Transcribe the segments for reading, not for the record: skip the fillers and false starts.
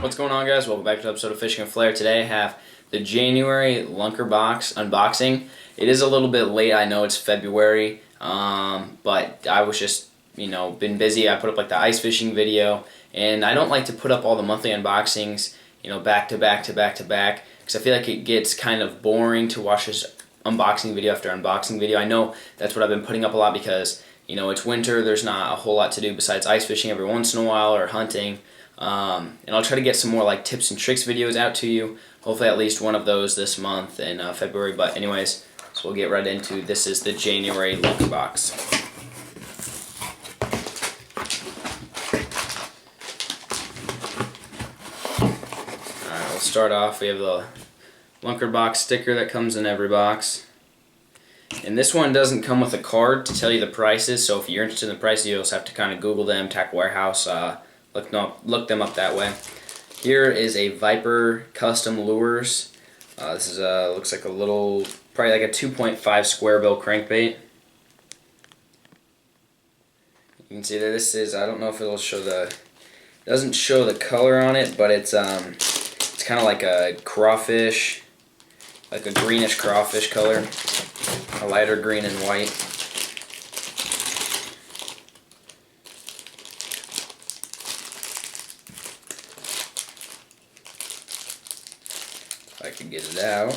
What's going on, guys? Welcome back to an episode of Fishing with Flair. Today I have the January Lunker Box unboxing. It is a little bit late, I know it's February, but I was just, been busy. I put up like the ice fishing video, and I don't like to put up all the monthly unboxings, back to back to back to back, because I feel like it gets kind of boring to watch this unboxing video after unboxing video. I know that's what I've been putting up a lot because, it's winter, there's not a whole lot to do besides ice fishing every once in a while or hunting. And I'll try to get some more like tips and tricks videos out to you. Hopefully at least one of those this month in February. But anyways, so we'll get right into this. Is the January Lunker Box. Alright, we'll start off. We have the Lunker Box sticker that comes in every box. And this one doesn't come with a card to tell you the prices, so if you're interested in the prices, you'll just have to kind of Google them, Tackle Warehouse, look them up that way. Here is a Viper Custom Lures. This is looks like a little, probably like a 2.5 square bill crankbait. You can see that this is, I don't know if it'll show it doesn't show the color on it, but it's kind of like a crawfish, like a greenish crawfish color, a lighter green and white. If I can get it out.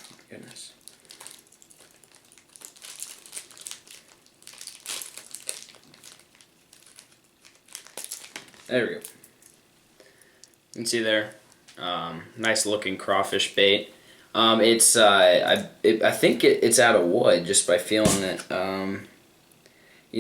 Oh my goodness. There we go. You can see there, nice looking crawfish bait. I think it's out of wood just by feeling it.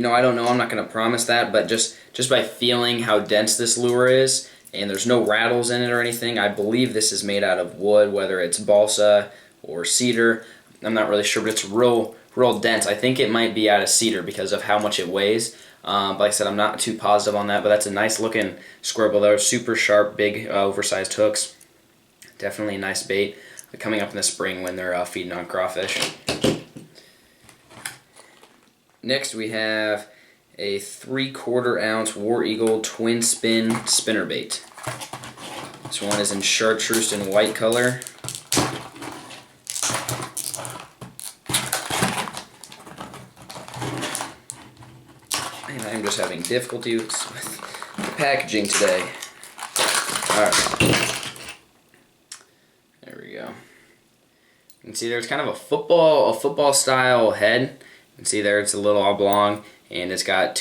I don't know, I'm not going to promise that, but just by feeling how dense this lure is, and there's no rattles in it or anything, I believe this is made out of wood, whether it's balsa or cedar. I'm not really sure, but it's real dense. I think it might be out of cedar because of how much it weighs. But like I said, I'm not too positive on that, but that's a nice looking square bill there. Super sharp, big, oversized hooks. Definitely a nice bait coming up in the spring when they're feeding on crawfish. Next we have a 3/4 ounce War Eagle twin spin spinnerbait. This one is in chartreuse and white color. Man, I am just having difficulty with the packaging today. Alright. There we go. You can see there's kind of a football style head. You can see there it's a little oblong, and it's got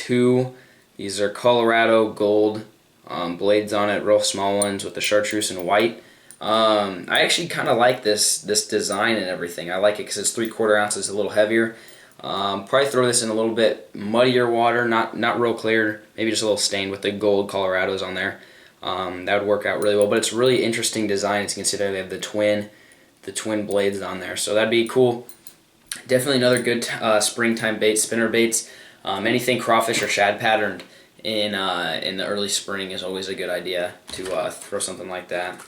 these are Colorado gold blades on it, real small ones with the chartreuse and white. I actually kind of like this design and everything. I like it because it's 3/4 ounces, a little heavier. Probably throw this in a little bit muddier water, not real clear, maybe just a little stained with the gold Colorados on there. That would work out really well, but it's a really interesting design. As you can see there, they have the twin blades on there, so that'd be cool. Definitely another good springtime bait, spinner baits. Anything crawfish or shad patterned in the early spring is always a good idea to throw something like that.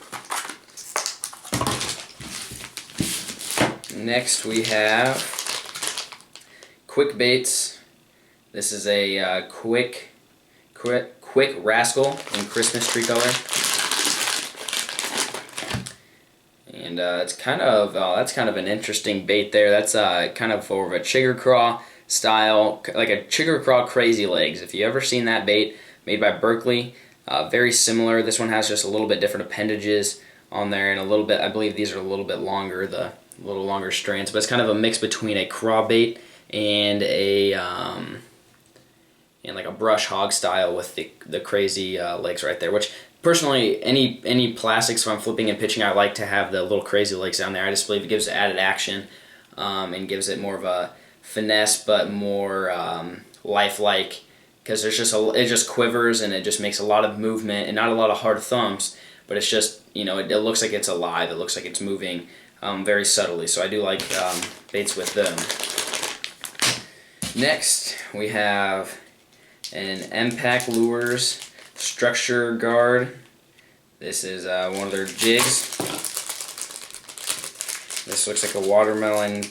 Next we have Quick Baits. This is a quick rascal in Christmas tree color. And it's that's kind of an interesting bait there. That's kind of more of a chigger craw style, like a chigger craw crazy legs. If you ever seen that bait made by Berkeley, very similar. This one has just a little bit different appendages on there, and a little bit, I believe these are a little bit longer, the little longer strands. But it's kind of a mix between a craw bait and like a brush hog style with the crazy legs right there, which personally, any plastics, if I'm flipping and pitching, I like to have the little crazy legs down there. I just believe it gives added action and gives it more of a finesse, but more lifelike, because it just quivers and it just makes a lot of movement and not a lot of hard thumps, but it's just, it looks like it's alive. It looks like it's moving very subtly, so I do like baits with them. Next, we have an MPAC Lures Structure Guard. This is one of their jigs. This looks like a watermelon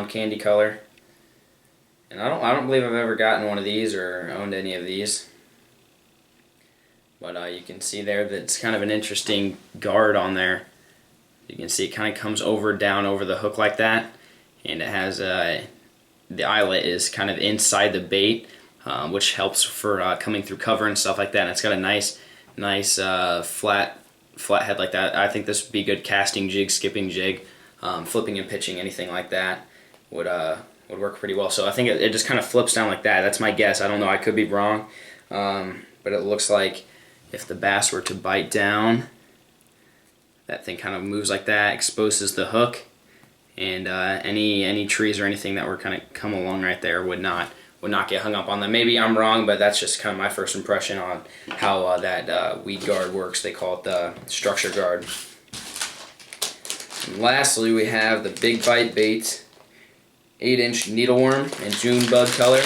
candy color. And I don't believe I've ever gotten one of these or owned any of these. But you can see there that it's kind of an interesting guard on there. You can see it kind of comes down over the hook like that, and it has the eyelet is kind of inside the bait, which helps for coming through cover and stuff like that. And it's got a nice flat head like that. I think this would be a good casting jig, skipping jig, flipping and pitching, anything like that would work pretty well. So I think it just kind of flips down like that. That's my guess. I don't know. I could be wrong, but it looks like if the bass were to bite down, that thing kind of moves like that, exposes the hook, and any trees or anything that were kind of come along right there would not get hung up on them. Maybe I'm wrong, but that's just kind of my first impression on how that weed guard works. They call it the structure guard. And lastly, we have the Big Bite Baits 8-inch needleworm in June bug color.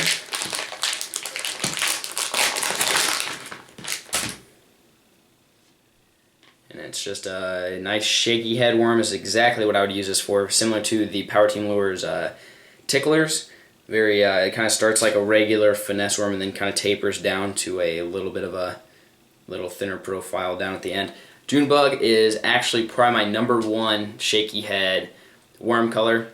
And it's just a nice shaky head worm is exactly what I would use this for, similar to the Power Team Lures ticklers. Very, it kind of starts like a regular finesse worm and then kind of tapers down to a little bit of a little thinner profile down at the end. June bug is actually probably my #1 shaky head worm color.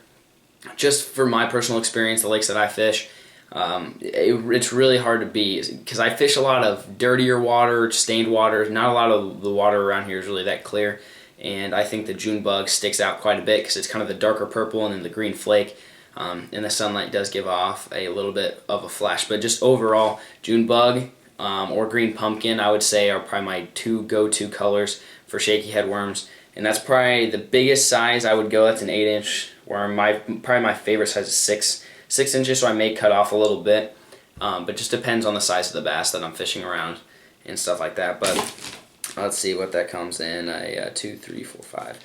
Just for my personal experience, the lakes that I fish, it's really hard to beat because I fish a lot of dirtier water, stained water. Not a lot of the water around here is really that clear, and I think the June bug sticks out quite a bit because it's kind of the darker purple and then the green flake. And the sunlight does give off a little bit of a flash, but just overall, June bug or green pumpkin, I would say, are probably my 2 go-to colors for shaky head worms. And that's probably the biggest size I would go. That's an 8-inch worm. Probably my favorite size is 6 inches, so I may cut off a little bit, but just depends on the size of the bass that I'm fishing around and stuff like that. But let's see what that comes in. A 2, 3, 4,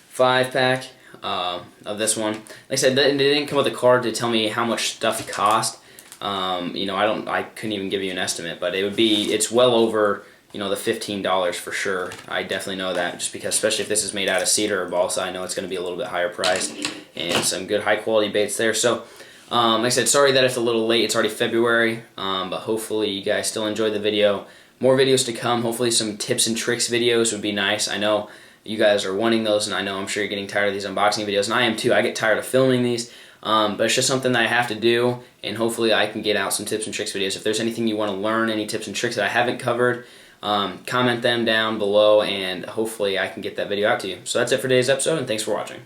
5 pack. Of this one. Like I said, it didn't come with a card to tell me how much stuff cost. You know, I couldn't even give you an estimate, but it's well over, you know, the $15 for sure. I definitely know that, just because, especially if this is made out of cedar or balsa, I know it's going to be a little bit higher priced, and some good high quality baits there. So, like I said, sorry that it's a little late. It's already February, but hopefully you guys still enjoyed the video. More videos to come. Hopefully some tips and tricks videos would be nice. I know you guys are wanting those, and I know I'm sure you're getting tired of these unboxing videos, and I am too. I get tired of filming these, but it's just something that I have to do, and hopefully I can get out some tips and tricks videos. If there's anything you want to learn, any tips and tricks that I haven't covered, comment them down below, and hopefully I can get that video out to you. So that's it for today's episode, and thanks for watching.